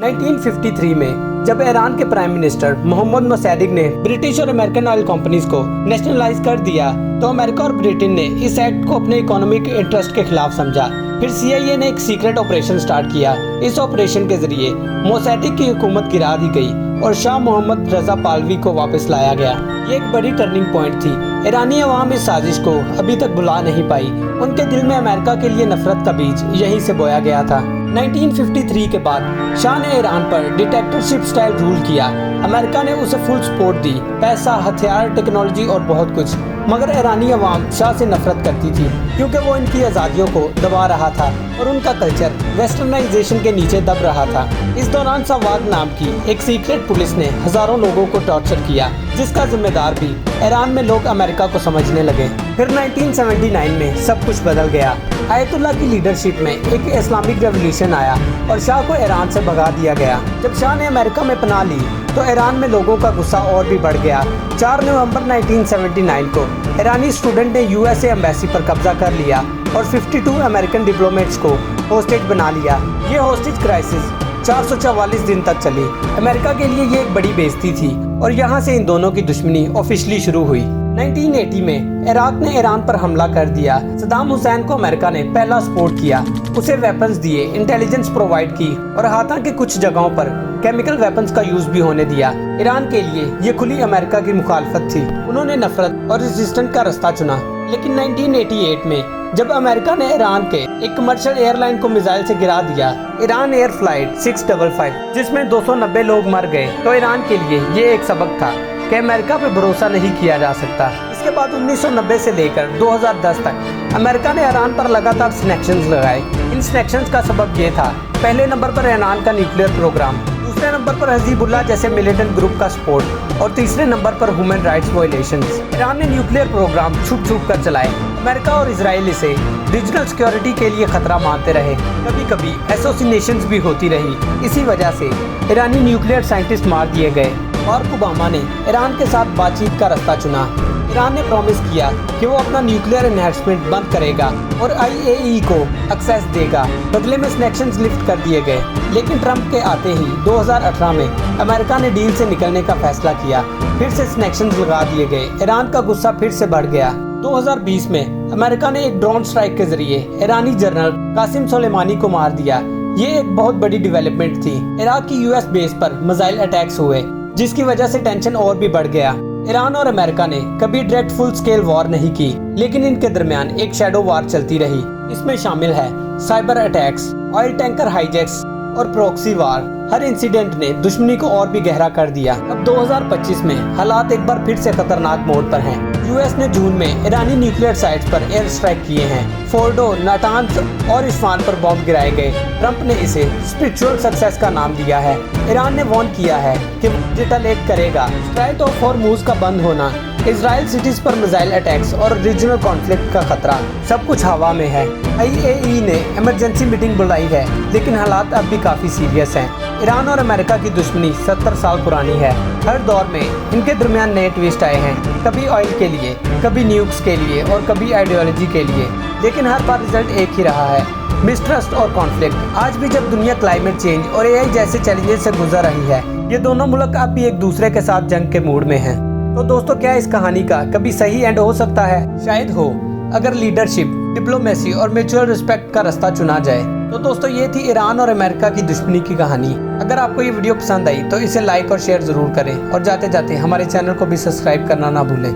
1953 में जब ईरान के प्राइम मिनिस्टर मोहम्मद मोसैदिक ने ब्रिटिश और अमेरिकन ऑयल कंपनीज को नेशनलाइज कर दिया तो अमेरिका और ब्रिटेन ने इस एक्ट को अपने इकोनॉमिक इंटरेस्ट के खिलाफ समझा। फिर CIA ने एक सीक्रेट ऑपरेशन स्टार्ट किया। इस ऑपरेशन के जरिए मोसैदिक की हुकूमत गिरा दी गई और शाह मोहम्मद रजा पाहलवी को वापस लाया गया। ये एक बड़ी टर्निंग पॉइंट थी। ईरानी अवाम इस साजिश को अभी तक भुला नहीं पाई। उनके दिल में अमेरिका के लिए नफरत का बीज यहीं से बोया गया था। 1953 के बाद शाह ने ईरान पर डिक्टेटरशिप स्टाइल रूल किया। अमेरिका ने उसे फुल सपोर्ट दी, पैसा, हथियार, टेक्नोलॉजी और बहुत कुछ। मगर ईरानी अवाम शाह से नफरत करती थी क्योंकि वो इनकी आज़ादियों को दबा रहा था और उनका कल्चर वेस्टर्नाइजेशन के नीचे दब रहा था। इस दौरान सवाद नाम की एक सीक्रेट पुलिस ने हजारों लोगों को टॉर्चर किया, जिसका जिम्मेदार भी ईरान में लोग अमेरिका को समझने लगे। फिर 1979 में सब कुछ बदल गया। आयतुल्ला की लीडरशिप में एक इस्लामिक रेवोल्यूशन आया और शाह को ईरान से भगा दिया गया। जब शाह ने अमेरिका में पनाह ली तो ईरान में लोगों का गुस्सा और भी बढ़ गया। 4 नवंबर 1979 को ईरानी स्टूडेंट ने USA एम्बेसी पर कब्जा कर लिया और 52 अमेरिकन डिप्लोमेट्स को होस्टेज बना लिया। ये होस्टेज क्राइसिस 444 दिन तक चली। अमेरिका के लिए ये एक बड़ी बेइज्जती थी और यहाँ से इन दोनों की दुश्मनी ऑफिशियली शुरू हुई। 1980 में इराक ने ईरान पर हमला कर दिया। सद्दाम हुसैन को अमेरिका ने पहला सपोर्ट किया, उसे वेपन्स दिए, इंटेलिजेंस प्रोवाइड की और हाथा की कुछ जगहों पर केमिकल वेपन्स का यूज भी होने दिया। ईरान के लिए ये खुली अमेरिका की मुखालफत थी। उन्होंने नफरत और रेजिस्टेंस का रास्ता चुना। लेकिन 1988 में जब अमेरिका ने ईरान के एक कमर्शियल एयरलाइन को मिसाइल से गिरा दिया, ईरान एयर फ्लाइट 655, जिसमें 290 लोग मर गए, तो ईरान के लिए ये एक सबक था कि अमेरिका पे भरोसा नहीं किया जा सकता। इसके बाद 1990 से लेकर 2010 तक अमेरिका ने ईरान पर लगातार सैंक्शंस लगाए। इन सैंक्शंस का सबब ये था, पहले नंबर पर ईरान का न्यूक्लियर प्रोग्राम, दूसरे नंबर पर हिजबुल्लाह जैसे मिलिटेंट ग्रुप का सपोर्ट और तीसरे नंबर पर ह्यूमन राइट्स वायलेशंस। ईरान ने न्यूक्लियर प्रोग्राम छुप छुप कर चलाए। अमेरिका और इजराइल इसे रीजनल सिक्योरिटी के लिए खतरा मानते रहे। कभी कभी एसोसिनेशंस भी होती रही। इसी वजह से ईरानी न्यूक्लियर साइंटिस्ट मार दिए गए। बाराक ओबामा ने ईरान के साथ बातचीत का रास्ता चुना। ईरान ने प्रॉमिस किया कि वो अपना न्यूक्लियर एनहांसमेंट बंद करेगा और IAEA को एक्सेस देगा। बदले में सैंक्शंस लिफ्ट कर दिए गए। लेकिन ट्रंप के आते ही 2018 में अमेरिका ने डील से निकलने का फैसला किया। फिर से सैंक्शंस लगा दिए गए। ईरान का गुस्सा फिर से बढ़ गया। 2020 में अमेरिका ने एक ड्रोन स्ट्राइक के जरिए ईरानी जनरल कासिम सुलेमानी को मार दिया। ये एक बहुत बड़ी डेवलपमेंट थी। इराक की US बेस पर मिसाइल अटैक्स हुए, जिसकी वजह से टेंशन और भी बढ़ गया। ईरान और अमेरिका ने कभी डायरेक्ट फुल स्केल वॉर नहीं की, लेकिन इनके दरमियान एक शैडो वॉर चलती रही। इसमें शामिल है साइबर अटैक्स, ऑयल टैंकर हाईजैक्स और प्रॉक्सी वॉर। हर इंसिडेंट ने दुश्मनी को और भी गहरा कर दिया। अब 2025 में हालात एक बार फिर से खतरनाक मोड पर हैं। US ने जून में ईरानी न्यूक्लियर साइट्स पर एयर स्ट्राइक किए हैं। फोर्डो, नाटान्स और इस्फहान पर बॉम्ब गिराए गए। ट्रंप ने इसे स्पिरिचुअल सक्सेस का नाम दिया है। ईरान ने वार्न किया है कि रिटेलिएट करेगा। स्ट्राइट ऑफ हॉर्मुज का बंद होना, इजराइल सिटीज पर मिसाइल अटैक्स और रीजनल कॉन्फ्लिक्ट का खतरा, सब कुछ हवा में है। IAEA ने इमरजेंसी मीटिंग बुलाई है, लेकिन हालात अब भी काफी सीरियस हैं। ईरान और अमेरिका की दुश्मनी 70 साल पुरानी है। हर दौर में इनके दरमियान नए ट्विस्ट आए हैं, कभी ऑयल के लिए, कभी न्यूक्स के लिए और कभी आइडियोलॉजी के लिए, लेकिन हर बार रिजल्ट एक ही रहा है, मिसट्रस्ट और कॉन्फ्लिक्ट। आज भी जब दुनिया क्लाइमेट चेंज और AI जैसे चैलेंजेस से गुजर रही है, ये दोनों मुल्क अब भी एक दूसरे के साथ जंग के मूड में हैं। तो दोस्तों, क्या इस कहानी का कभी सही एंड हो सकता है? शायद हो, अगर लीडरशिप, डिप्लोमेसी और म्यूचुअल रिस्पेक्ट का रास्ता चुना जाए। तो दोस्तों, ये थी ईरान और अमेरिका की दुश्मनी की कहानी। अगर आपको ये वीडियो पसंद आई तो इसे लाइक और शेयर जरूर करें और जाते जाते हमारे चैनल को भी सब्सक्राइब करना ना भूलें।